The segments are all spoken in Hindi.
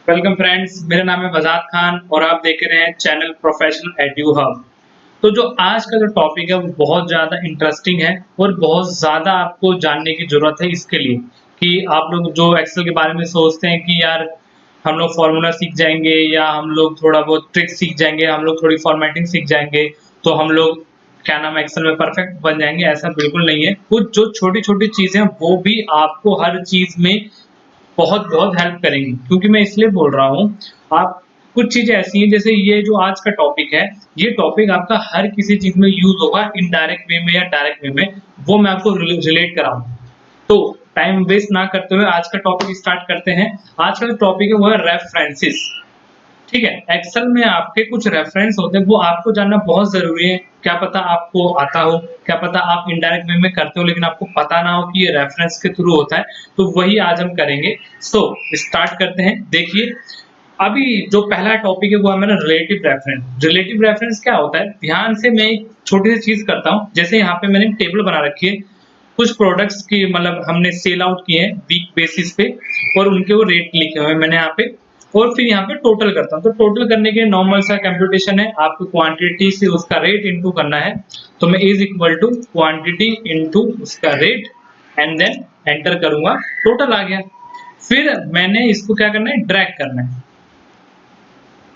वेलकम फ्रेंड्स, मेरा नाम है वजाद खान और आप देख रहे हैं चैनल प्रोफेशनल एडू हब। तो जो आज का जो टॉपिक है वो बहुत ज़्यादा इंटरेस्टिंग है और बहुत ज़्यादा आपको जानने की ज़रूरत है इसके लिए कि आप लोग जो एक्सेल के बारे में सोचते हैं कि यार हम लोग फार्मूला सीख जाएंगे या हम लोग थोड़ा बहुत ट्रिक सीख जाएंगे, हम लोग थोड़ी फॉर्मेटिंग सीख जाएंगे तो हम लोग क्या नाम है एक्सेल में परफेक्ट बन जाएंगे। ऐसा बिल्कुल नहीं है। कुछ जो छोटी छोटी चीज़ें हैं वो भी आपको हर चीज़ में बहुत बहुत हेल्प करेंगी। क्योंकि मैं इसलिए बोल रहा हूँ, आप कुछ चीजें ऐसी हैं जैसे ये जो आज का टॉपिक है, ये टॉपिक आपका हर किसी चीज में यूज होगा, इनडायरेक्ट वे में या डायरेक्ट वे में, वो मैं आपको रिलेट कराऊं। तो टाइम वेस्ट ना करते हुए आज का टॉपिक स्टार्ट करते हैं। आज का जो टॉपिक है वो है रेफरेंसेस। ठीक है, एक्सेल में आपके कुछ रेफरेंस होते हैं, वो आपको जानना बहुत जरूरी है। क्या पता आपको आता हो, क्या पता आप इनडायरेक्ट वे में करते हो लेकिन आपको पता ना हो कि ये रेफरेंस के थ्रू होता है। तो वही आज हम करेंगे। सो स्टार्ट करते हैं। देखिए, अभी जो पहला टॉपिक है वो है मेरा रिलेटिव रेफरेंस। रिलेटिव रेफरेंस क्या होता है, ध्यान से मैं एक छोटी सी चीज करता हूँ। जैसे यहाँ पे मैंने टेबल बना रखी है, कुछ प्रोडक्ट्स की मतलब हमने सेल आउट किए हैं वीक बेसिस पे और उनके वो रेट लिखे हुए हैं मैंने यहाँ पे, और फिर यहाँ पे टोटल करता हूँ। तो टोटल करने के नॉर्मल सा कंप्यूटेशन है, आपको क्वांटिटी से उसका रेट इनटू करना है। तो मैं is equal to quantity into उसका रेट एंड देन एंटर करूंगा, टोटल आ गया। फिर मैंने इसको क्या करना है, ड्रैग करना है।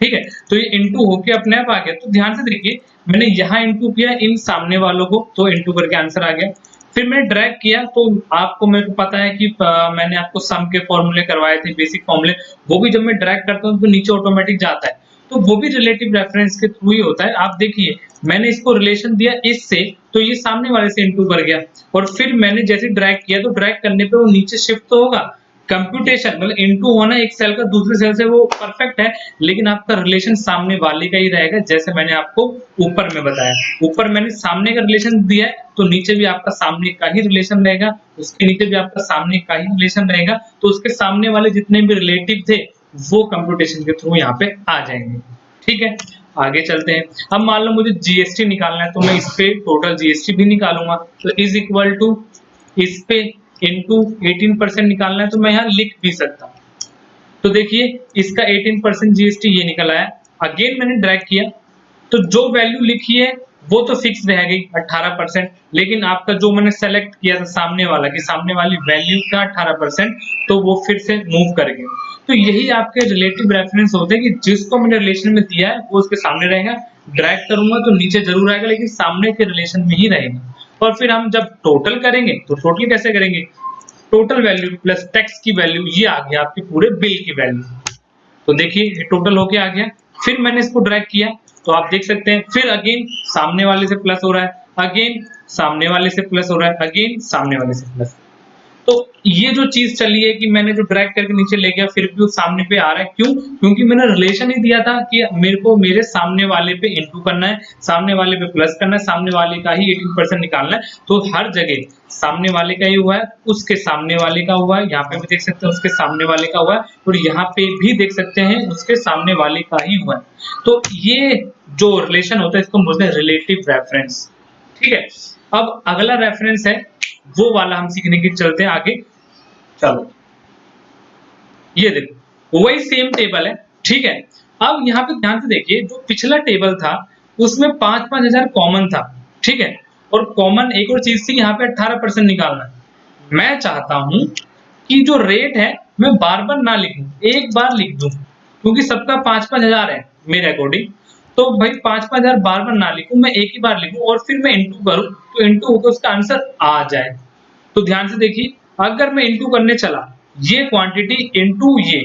ठीक है, तो ये इनटू होके अपने आप आ गया। तो ध्यान से देखिए, मैंने यहाँ इनटू किया इन सामने वालों को, तो इनटू करके आंसर आ गया। फिर मैंने ड्रैग किया, तो आपको मेरे को पता है कि मैंने आपको सम के फॉर्मूले करवाए थे, बेसिक फॉर्मूले, वो भी जब मैं ड्रैग करता हूँ तो नीचे ऑटोमेटिक जाता है। तो वो भी रिलेटिव रेफरेंस के थ्रू ही होता है। आप देखिए, मैंने इसको रिलेशन दिया इससे, तो ये सामने वाले से इनटू कर गया, और फिर मैंने जैसे ड्रैग किया तो ड्रैग करने पे वो नीचे शिफ्ट तो होगा। कंप्यूटेशन मतलब इनटू होना एक सेल का दूसरे सेल से, वो परफेक्ट है, लेकिन आपका रिलेशन सामने वाले का ही रहेगा। जैसे मैंने आपको ऊपर में बताया, ऊपर मैंने सामने का रिलेशन दिया है तो नीचे भी आपका सामने का ही रिलेशन रहेगा, उसके नीचे भी आपका सामने का ही रिलेशन रहेगा। तो उसके सामने वाले जितने भी रिलेटिव थे वो कंप्यूटेशन के थ्रू यहाँ पे आ जाएंगे। ठीक है, आगे चलते हैं। अब मान लो मुझे जीएसटी निकालना है, तो मैं इस पे टोटल जीएसटी भी निकालूंगा। तो इज इक्वल टू इस पे इनटू 18% निकालना है, तो मैं यहाँ लिख भी सकता हूँ। तो देखिए, इसका 18% जीएसटी ये निकल आया। अगेन मैंने ड्रैग किया, तो जो वैल्यू लिखी है वो तो फिक्स रह गई 18%, लेकिन आपका जो मैंने सेलेक्ट किया था सामने वाला की सामने वाली वैल्यू का 18%, तो वो फिर से मूव कर गया। तो यही आपके रिलेटिव रेफरेंस होते हैं कि जिसको मैंने रिलेशन में दिया है वो उसके सामने रहेगा। ड्रैग करूंगा तो नीचे जरूर आएगा, लेकिन सामने के रिलेशन में ही रहेगा। और फिर हम जब टोटल करेंगे तो टोटल कैसे करेंगे, टोटल वैल्यू प्लस टैक्स की वैल्यू, ये आ गया आपके पूरे बिल की वैल्यू। तो देखिए ये टोटल होके आ गया। फिर मैंने इसको ड्रैग किया, तो आप देख सकते हैं फिर अगेन सामने वाले से प्लस हो रहा है, अगेन सामने वाले से प्लस हो रहा है, अगेन सामने वाले से प्लस। तो ये जो चीज चली है कि मैंने जो ड्रैग करके नीचे ले गया फिर भी वो सामने पे आ रहा है, क्यों? क्योंकि मैंने रिलेशन ही दिया था कि मेरे को मेरे सामने वाले पे इनटू करना है, सामने वाले पे प्लस करना है, सामने वाले का ही 18% निकालना है। तो हर जगह सामने वाले का ही हुआ है, उसके सामने वाले का हुआ है, यहाँ पे भी देख सकते हैं उसके सामने वाले का हुआ है, और यहाँ पे भी देख सकते हैं उसके सामने वाले का ही हुआ है। तो ये जो रिलेशन होता है इसको बोलते हैं रिलेटिव रेफरेंस। ठीक है, अब अगला रेफरेंस है, वो वाला हम सीखने की चलते हैं आगे। चलो, ये देखो वही सेम टेबल है। ठीक है, अब यहाँ पे ध्यान से देखिए, जो पिछला टेबल था उसमें 5-5 हजार कॉमन था। ठीक है, और कॉमन एक और चीज थी, यहाँ पे 18% निकालना है। मैं चाहता हूं कि जो रेट है मैं बार बार ना लिखूं, एक बार लिख दूं, क्योंकि सबका 5-5 हजार है मेरे अकॉर्डिंग। तो भाई 5-5 हजार बार बार ना लिखूं, मैं एक ही बार लिखूं और फिर मैं इंटू करूं, तो इंटू होकर उसका आंसर आ जाए। तो ध्यान से देखिए, अगर मैं इंटू करने चला, ये क्वांटिटी इंटू ये,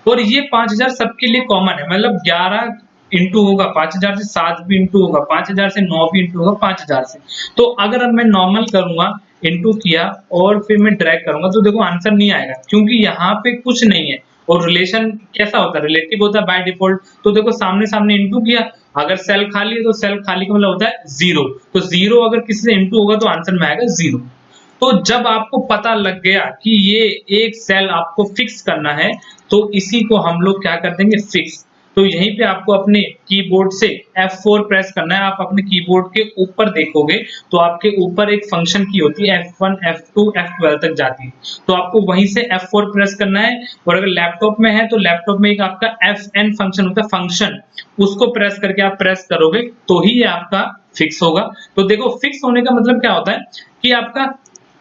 और ये 5000 सबके लिए कॉमन है, मतलब 11 इंटू होगा 5000 से, 7 भी इंटू होगा 5000 से, 9 भी इंटू होगा 5000 से। तो अगर अब मैं नॉर्मल करूंगा, इंटू किया और फिर मैं ड्रैग करूंगा, तो देखो आंसर नहीं आएगा, क्योंकि यहाँ पे कुछ नहीं है। और रिलेशन कैसा होता है, रिलेटिव होता है बाय डिफॉल्ट। तो देखो सामने सामने इंटू किया, अगर सेल खाली है तो सेल खाली का मतलब होता है जीरो, तो जीरो अगर किसी से इंटू होगा तो आंसर में आएगा जीरो। तो जब आपको पता लग गया कि ये एक सेल आपको फिक्स करना है, तो इसी को हम लोग क्या कर देंगे, फिक्स। तो यहीं पे आपको अपने कीबोर्ड से F4 प्रेस करना है। आप अपने कीबोर्ड के ऊपर देखोगे तो आपके ऊपर एक फंक्शन की होती है F1, F2, F12 तक जाती है, तो आपको वहीं से F4 प्रेस करना है। और अगर लैपटॉप में है तो लैपटॉप में एक आपका FN फंक्शन होता है, फंक्शन, उसको प्रेस करके आप प्रेस करोगे तो ही ये आपका फिक्स होगा। तो देखो फिक्स होने का मतलब क्या होता है कि आपका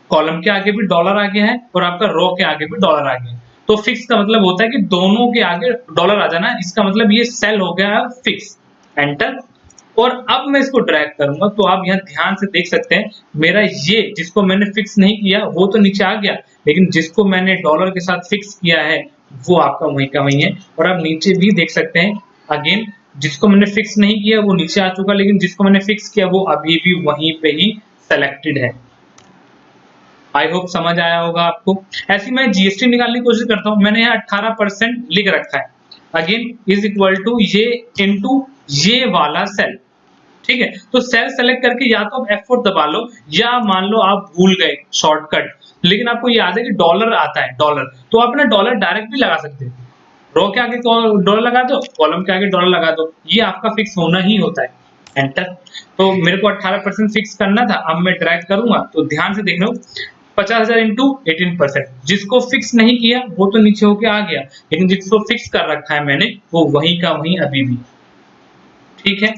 कॉलम के आगे भी डॉलर आ गया है और आपका रो के आगे भी डॉलर आ गया है। तो फिक्स का मतलब होता है कि दोनों के आगे डॉलर आ जाना, इसका मतलब ये सेल हो गया है फिक्स। एंटर। और अब मैं इसको ड्रैग करूंगा तो आप यहाँ ध्यान से देख सकते हैं मेरा ये जिसको मैंने फिक्स नहीं किया वो तो नीचे आ गया, लेकिन जिसको मैंने डॉलर के साथ फिक्स किया है वो आपका वहीं का वहीं है। और आप नीचे भी देख सकते हैं अगेन, जिसको मैंने फिक्स नहीं किया वो नीचे आ चुका, लेकिन जिसको मैंने फिक्स किया वो अभी भी वहीं पे ही सेलेक्टेड है। आई होप समझ आया होगा आपको। ऐसी मैं जीएसटी निकालने की कोशिश करता हूँ, मैंने यहाँ 18% लिख रखा है, अगेन इज इक्वल टू ये इनटू ये वाला सेल। ठीक है, तो सेल सेलेक्ट करके या तो आप F4 दबा लो, या मान लो आप भूल गए शॉर्टकट, लेकिन आपको याद है कि डॉलर आता है डॉलर, तो आप ना डॉलर डायरेक्ट भी लगा सकते हैं। रो के आगे डॉलर लगा दो, कॉलम के आगे डॉलर लगा दो, ये आपका फिक्स होना ही होता है। एंटर। तो मेरे को 18% फिक्स करना था, अब मैं ड्रैग करूंगा तो ध्यान से देख लो 50,000 इंटू 18%। जिसको फिक्स नहीं किया वो तो नीचे होके आ गया, लेकिन जिसको फिक्स कर रखा है मैंने वो वहीं का वहीं अभी भी। ठीक है,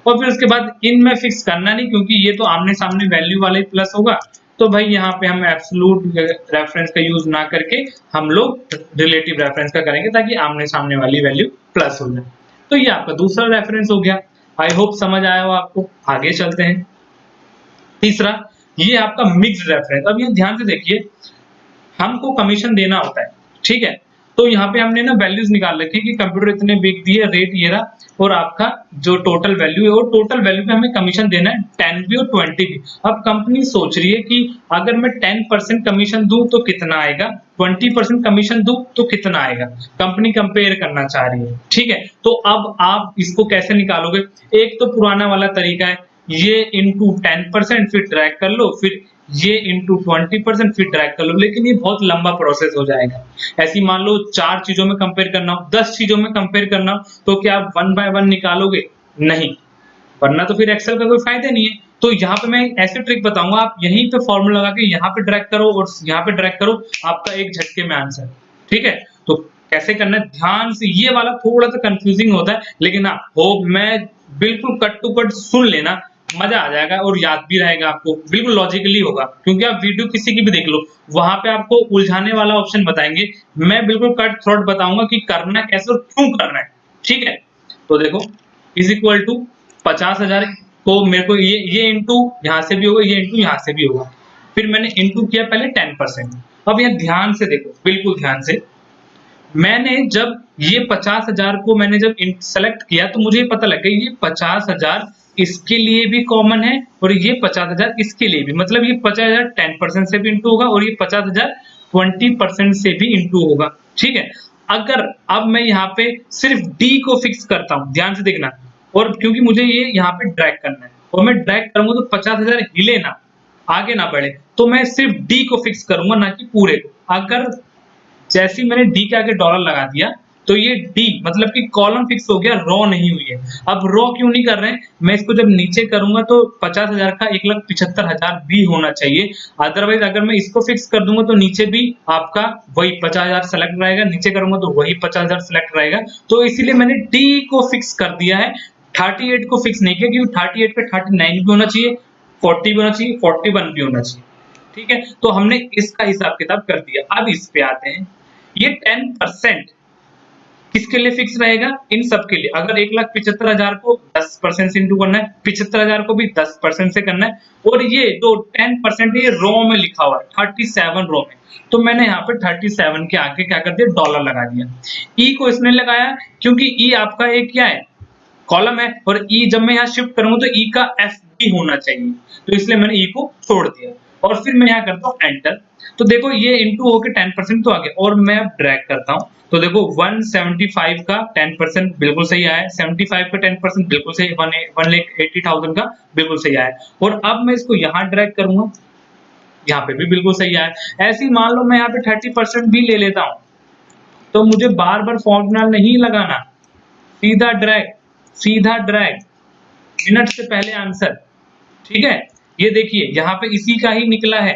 और फिर उसके बाद इन में फिक्स करना नहीं, क्योंकि ये तो आमने सामने वैल्यू वाले प्लस होगा, तो भाई यहाँ पे हम एब्सोल्यूट रेफरेंस का यूज ना करके हम लोग रिलेटिव रेफरेंस का करेंगे, ताकि आमने सामने वाली वैल्यू प्लस हो जाए। तो ये आपका दूसरा रेफरेंस हो गया। आई होप समझ आया हो आपको। आगे चलते हैं। तीसरा, ये आपका मिक्स्ड रेफरेंस। अब ये ध्यान से देखिए, हमको कमीशन देना होता है, ठीक है, तो यहाँ पे हमने ना वैल्यूज निकाल रखी है कि कंप्यूटर इतने बिक दिए, रेट ये रहा, और आपका जो टोटल वैल्यू है, और टोटल वैल्यू पे हमें कमीशन देना है 10 भी और 20 भी। अब कंपनी सोच रही है कि अगर मैं 10% कमीशन दूं तो कितना आएगा, 20% कमीशन दूं तो कितना आएगा, कंपनी कंपेयर करना चाह रही है। ठीक है, तो अब आप इसको कैसे निकालोगे? एक तो पुराना वाला तरीका है, ये इंटू 10% फिर ड्रैग कर लो, फिर ये इंटू 20% फिर ड्रैग कर लो, लेकिन ये बहुत लंबा प्रोसेस हो जाएगा। ऐसी मान लो 4 चीजों में कंपेयर करना हो, 10 चीजों में कंपेयर करना हो, तो क्या आप 1 बाय 1 निकालोगे? नहीं, वरना तो फिर एक्सेल का कोई फायदा नहीं है। तो यहाँ पे मैं ऐसे ट्रिक बताऊंगा, आप यहीं पे फॉर्मूला लगा के यहाँ पे ड्रैग करो और यहाँ पे ड्रैग करो, आपका एक झटके में आंसर। ठीक है, तो कैसे करना है ध्यान से, ये वाला थोड़ा सा कंफ्यूजिंग होता है, लेकिन हाँ होप मैं बिल्कुल कट टू कट सुन लेना, मजा आ जाएगा और याद भी रहेगा आपको, बिल्कुल लॉजिकली होगा, क्योंकि आप वीडियो किसी की भी देख लो, वहां पे आपको उलझाने वाला ऑप्शन बताएंगे, मैं बिल्कुल कट थ्रोट बताऊंगा कि करना कैसे और क्यों करना है। ठीक है, तो देखो इज इक्वल टू 50,000 को मेरे को ये इंटू यहाँ से भी होगा, ये इंटू यहाँ से भी होगा, फिर मैंने इंटू किया पहले 10%। अब यहाँ ध्यान से देखो, बिल्कुल ध्यान से, मैंने जब ये 50,000 को मैंने जब सेलेक्ट किया तो मुझे पता लग गया ये 50,000 इसके लिए भी कॉमन है और ये 50,000 इसके लिए भी, मतलब ये 50,000 10% से भी इंटू होगा और ये 50,000 20% से भी इंटू होगा। ठीक है, अगर अब मैं यहाँ पे सिर्फ डी को फिक्स करता हूँ, ध्यान से देखना, और क्योंकि मुझे ये यहाँ पे ड्रैग करना है और मैं ड्रैग करूंगा तो 50,000 हिले ना, आगे ना बढ़े, तो मैं सिर्फ डी को फिक्स करूंगा ना कि पूरे को। अगर जैसे ही मैंने डी के आगे डॉलर लगा दिया तो ये डी मतलब कि कॉलम फिक्स हो गया, रो नहीं हुई है। अब रो क्यों नहीं कर रहे हैं, मैं इसको जब नीचे करूंगा तो 50,000 का 1,75,000 भी होना चाहिए, अदरवाइज अगर मैं इसको फिक्स कर दूंगा तो नीचे भी आपका वही 50,000 सेलेक्ट रहेगा, नीचे करूंगा तो वही 50,000 सेलेक्ट रहेगा। तो इसीलिए मैंने डी को फिक्स कर दिया है, 38 को फिक्स नहीं किया, क्योंकि 38 पे 39 भी होना चाहिए, 40 भी होना चाहिए, 41 भी होना चाहिए। ठीक है, तो हमने इसका हिसाब किताब कर दिया। अब इस पे आते हैं, ये 10% किसके लिए फिक्स रहेगा? इन सब के लिए। अगर 1,75,000 को 10% से इंटू करना है, 75,000 को भी 10% से करना है, और ये जो 10% ये रो में लिखा हुआ है 37 रो में, तो मैंने यहाँ पे 37 के आगे क्या कर दिया, डॉलर लगा दिया। ई को इसने लगाया क्योंकि ई आपका एक क्या है, कॉलम है, और ई जब मैं यहाँ शिफ्ट करूंगा तो ई का एफ भी होना चाहिए, तो इसलिए मैंने ई को छोड़ दिया और फिर मैं यहाँ करता हूँ एंटर। तो देखो ये इंटू होके 10% तो आ गया, और मैं अब ड्रैग करता हूँ तो देखो 175 का 10% बिल्कुल सही आया, 75 का 10% बिल्कुल सही, 1,80,000 का बिल्कुल सही आया, और अब मैं इसको यहाँ ड्रैग करूंगा, यहाँ पे भी बिल्कुल सही आया। ऐसे ही मान लो मैं यहाँ पे 30% भी ले लेता हूँ, तो मुझे बार बार फॉर्मूला नहीं लगाना, सीधा ड्रैग, सीधा ड्रैग, मिनट से पहले आंसर। ठीक है, ये देखिए यहाँ पे इसी का ही निकला है।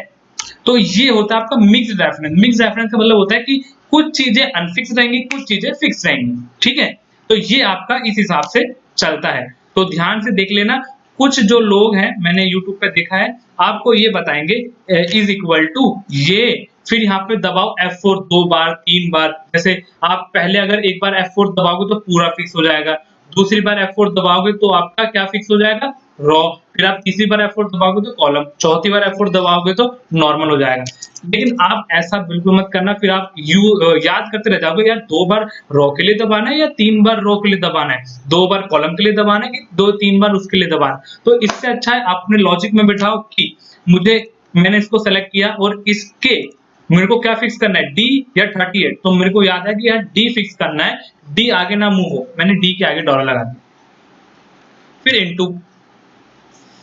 तो ये होता है आपका मिक्स्ड रेफरेंस। मिक्स्ड रेफरेंस का मतलब होता है कि कुछ चीजें अनफिक्स रहेंगी, कुछ चीजें फिक्स रहेंगी। ठीक है, तो ये आपका इस हिसाब से चलता है। तो ध्यान से देख लेना। कुछ जो लोग हैं, मैंने यूट्यूब पे देखा है, आपको ये बताएंगे इज इक्वल टू ये, फिर यहाँ पे दबाओ F4 2 बार 3 बार। जैसे आप पहले अगर एक बार F4 दबाओगे तो पूरा फिक्स हो जाएगा, दूसरी बार F4 दबाओगे तो आपका क्या फिक्स हो जाएगा, रॉ। फिर आप तीसरी बार F4 दबाओगे तो कॉलम, चौथी बार F4 दबाओगे तो नॉर्मल हो जाएगा। लेकिन आप ऐसा बिल्कुल मत करना, फिर आप याद करते रह जाओगे यार 2 बार रॉ के लिए दबाना है या 3 बार रॉ के लिए दबाना है, 2 बार कॉलम के लिए दबाना है कि 2-3 बार उसके लिए दबाना। तो इससे अच्छा है अपने लॉजिक में बिठाओ कि मैंने इसको सेलेक्ट किया और इसके मेरे को क्या फिक्स करना है, डी या 38। तो मेरे को याद है कि यार डी फिक्स करना है, डी आगे ना मूव हो, मैंने डी के आगे डॉलर लगा दिया। फिर इनटू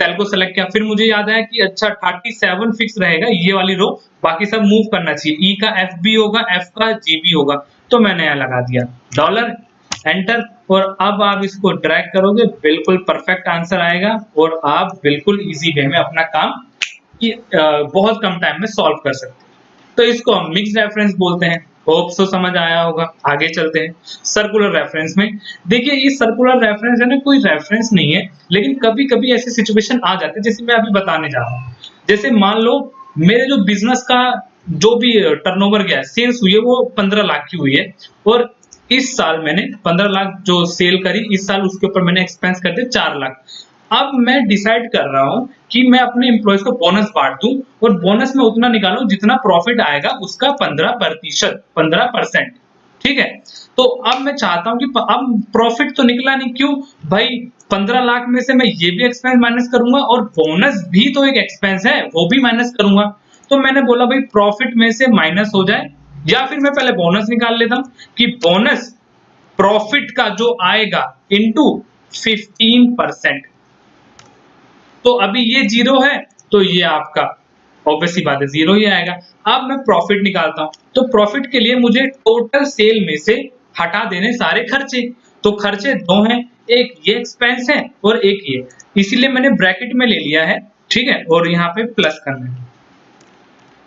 सेल को सेलेक्ट किया, फिर मुझे याद आया कि अच्छा 37 फिक्स रहेगा ये वाली रो, बाकी सब मूव करना चाहिए। ई का एफ भी होगा, एफ का जी भी होगा, तो मैंने यहाँ लगा दिया डॉलर, एंटर। और अब आप इसको ड्रैग करोगे, बिल्कुल परफेक्ट आंसर आएगा और आप बिल्कुल इजी वे में अपना काम बहुत कम टाइम में सॉल्व कर सकते हैं। तो इसको हम मिक्स्ड रेफरेंस बोलते हैं। होप सो समझ आया होगा। आगे चलते हैं सर्कुलर रेफरेंस में। देखिए ये सर्कुलर रेफरेंस है ना, कोई रेफरेंस नहीं है, लेकिन कभी कभी ऐसी सिचुएशन आ जाती है जैसे मैं अभी बताने जा रहा हूँ। जैसे मान लो मेरे जो बिजनेस का जो भी टर्नओवर गया, सेल्स हुई है, वो 15 लाख की हुई है, और इस साल मैंने 15 लाख जो सेल करी, इस साल उसके ऊपर मैंने एक्सपेंस कर दिए 4 लाख। अब मैं डिसाइड कर रहा हूं कि मैं अपने एम्प्लॉयज को बोनस बांट दूं और बोनस में उतना निकालूं जितना प्रॉफिट आएगा उसका 15%। ठीक है, तो अब मैं चाहता हूं कि अब प्रॉफिट तो निकला नहीं, क्यों भाई 15 लाख में से मैं ये भी एक्सपेंस माइनस करूंगा और बोनस भी तो एक एक्सपेंस है, वो भी माइनस करूंगा। तो मैंने बोला भाई प्रॉफिट में से माइनस हो जाए, या फिर मैं पहले बोनस निकाल लेता हूं कि बोनस प्रॉफिट का जो आएगा इनटू 15%। तो अभी ये 0 है, तो ये आपका ऑब्वियसली बात है 0 ही आएगा। अब मैं प्रॉफिट निकालता हूं, तो प्रॉफिट के लिए मुझे टोटल सेल में से हटा देने सारे खर्चे। तो खर्चे 2 हैं, एक ये एक्सपेंस है और एक ये, इसीलिए मैंने ब्रैकेट में ले लिया है। ठीक है, और यहाँ पे प्लस करना है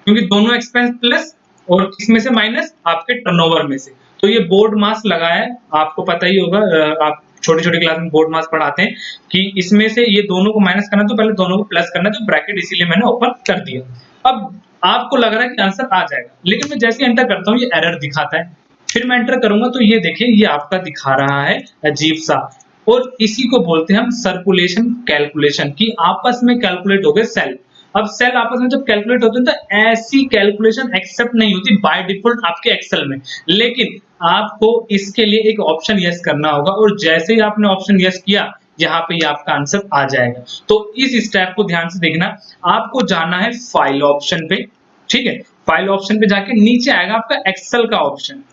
क्योंकि दोनों एक्सपेंस प्लस और इसमें से माइनस आपके टर्नओवर में से। तो ये बोर्ड मास लगा है, आपको पता ही होगा, आप छोटी छोटी क्लास में बोर्ड मास पढ़ाते हैं कि इसमें से ये दोनों को माइनस करना तो पहले दोनों को प्लस करना, तो ब्रैकेट इसीलिए मैंने ओपन कर दिया। अब आपको लग रहा है कि आंसर आ जाएगा, लेकिन मैं जैसे एंटर करता हूँ ये एरर दिखाता है। फिर मैं एंटर करूंगा तो ये देखिए ये आपका दिखा रहा है अजीब सा, और इसी को बोलते हैं हम सर्कुलेशन कैलकुलेशन, की आपस में कैलकुलेट हो गए सेल। अब सेल आपस में जब कैलकुलेट होते हैं तो ऐसी कैलकुलेशन एक्सेप्ट नहीं होती बाय डिफॉल्ट आपके एक्सेल में, लेकिन आपको इसके लिए एक ऑप्शन यस करना होगा, और जैसे ही आपने ऑप्शन यस किया यहाँ पे ये आपका आंसर आ जाएगा। तो इस स्टेप को ध्यान से देखना, आपको जाना है फाइल ऑप्शन पे। ठीक है, फाइल ऑप्शन पे जाके नीचे आएगा आपका एक्सेल का ऑप्शन।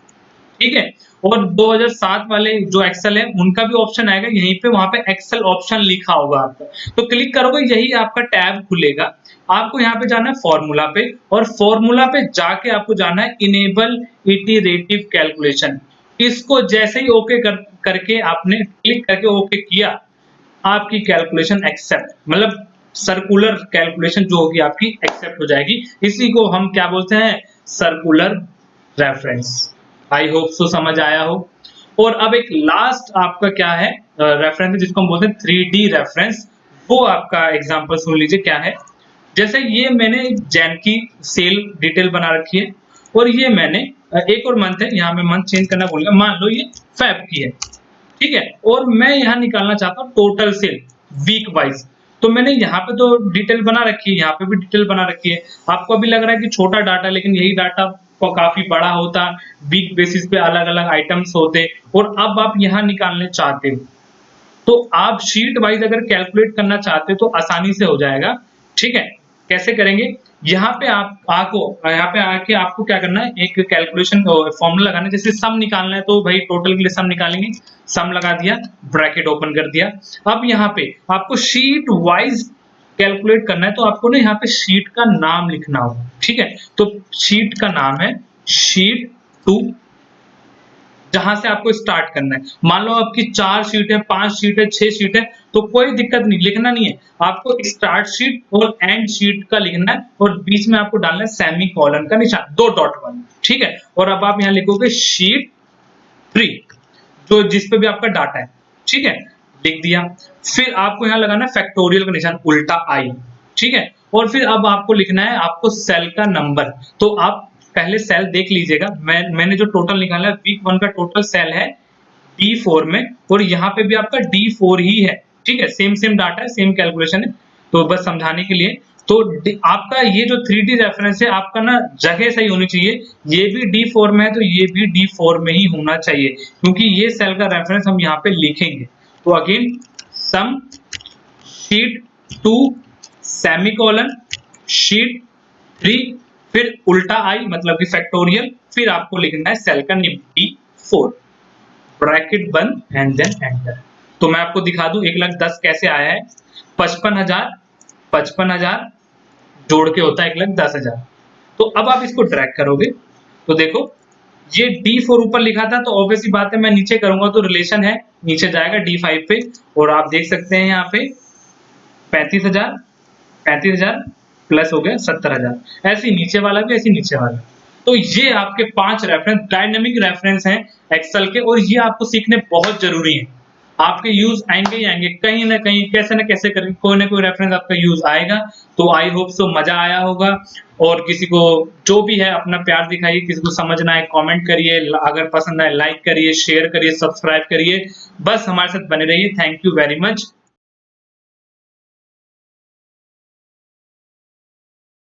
ठीक है, और 2007 वाले जो एक्सेल है उनका भी ऑप्शन आएगा यहीं पे, वहां पे एक्सेल ऑप्शन लिखा होगा आपका, तो क्लिक करोगे यही आपका टैब खुलेगा। आपको यहाँ पे जाना है फॉर्मूला पे, और फॉर्मूला पे जाके आपको जाना है इनेबल इटरेटिव कैलकुलेशन। इसको जैसे ही ओके करके आपने क्लिक करके ओके किया, आपकी कैलकुलेशन एक्सेप्ट, मतलब सर्कुलर कैलकुलेशन जो होगी आपकी एक्सेप्ट हो जाएगी। इसी को हम क्या बोलते हैं, circular reference. I hope so समझ आया हो। और अब एक लास्ट आपका क्या है रेफरेंस, जिसको हम बोलते हैं 3D रेफरेंस। वो आपका एग्जांपल सुन लीजिए क्या है। जैसे ये मैंने जैन की सेल डिटेल बना रखी है, और ये मैंने एक और मंथ है, यहाँ में मंथ चेंज करना भूल गया, मान लो ये फेब की है। ठीक है, और मैं यहाँ निकालना चाहता हूँ टोटल सेल वीक वाइज। तो मैंने यहाँ पे तो डिटेल बना रखी है, यहाँ पे भी डिटेल बना रखी है। आपको अभी लग रहा है कि छोटा डाटा, लेकिन यही डाटा काफी बड़ा होता, वीक बेसिस पे अलग अलग आइटम्स होते, और अब आप यहाँ निकालने चाहते हो तो आप शीट वाइज अगर कैलकुलेट करना चाहते हो तो आसानी से हो जाएगा। ठीक है, कैसे करेंगे, यहाँ पे यहाँ पे आके आपको क्या करना है, एक कैलकुलेशन फॉर्मूला लगाना है। जैसे सम निकालना है तो भाई टोटल के लिए सम निकालेंगे, सम लगा दिया, ब्रैकेट ओपन कर दिया। अब यहाँ पे आपको शीट वाइज कैलकुलेट करना है, तो आपको ना यहाँ पे शीट का नाम लिखना होगा। ठीक है, तो शीट का नाम है शीट 2, जहां से आपको स्टार्ट करना है। मान लो आपकी 4 शीट है, 5 शीट है, 6 शीट है, तो कोई दिक्कत नहीं, लिखना नहीं है, आपको स्टार्ट शीट और एंड शीट का लिखना है और बीच में आपको डालना है सेमी कॉलन का निशान, 2 डॉट वाला, ठीक है। और अब आप यहाँ लिखोगे शीट 3, जो जिस पे भी आपका डाटा है, ठीक है, लिख दिया। फिर आपको यहाँ लगाना है फैक्टोरियल का निशान उल्टा आई, ठीक है। और फिर अब आपको लिखना है आपको सेल का नंबर, तो आप पहले सेल देख लीजिएगा। मैंने जो टोटल निकाला है वीक 1 का टोटल सेल है D4 में, और यहाँ पे भी आपका D4 ही है, ठीक है, सेम डाटा है, सेम कैलकुलेशन है, तो बस समझाने के लिए। तो आपका ये जो 3D रेफरेंस है आपका ना जगह सही होनी चाहिए, ये भी D4 में है तो ये भी D4 में ही होना चाहिए, क्योंकि ये सेल का रेफरेंस हम यहाँ पे लिखेंगे। तो again some sheet 2 semicolon sheet 3, फिर उल्टा आई मतलब कि फैक्टोरियल, फिर आपको लिखना है सेल का नेम D4, ब्रैकेट बंद एंड देन एंटर। तो मैं आपको दिखा दूं 1,10,000 कैसे आया है। 55,000 जोड़ के होता है 1,10,000। तो अब आप इसको ड्रैग करोगे तो देखो ये D4 ऊपर लिखा था, तो ऑब्वियसली बात है मैं नीचे करूंगा तो रिलेशन है, नीचे जाएगा D5 पे, और आप देख सकते हैं यहाँ पे 35,000 प्लस हो गया 70,000, ऐसे नीचे वाला भी, ऐसे नीचे वाला। तो ये आपके 5 रेफरेंस डायनेमिक रेफरेंस हैं एक्सेल के, और ये आपको सीखने बहुत जरूरी है। आपके यूज आएंगे ही आएंगे, कहीं ना कहीं कैसे ना कैसे करके कोई ना कोई रेफरेंस आपका यूज आएगा। तो आई होप सो मजा आया होगा, और किसी को जो भी है अपना प्यार दिखाइए, किसी को समझना है कमेंट करिए, अगर पसंद आए लाइक करिए, शेयर करिए, सब्सक्राइब करिए, बस हमारे साथ बने रहिए। Thank you very much.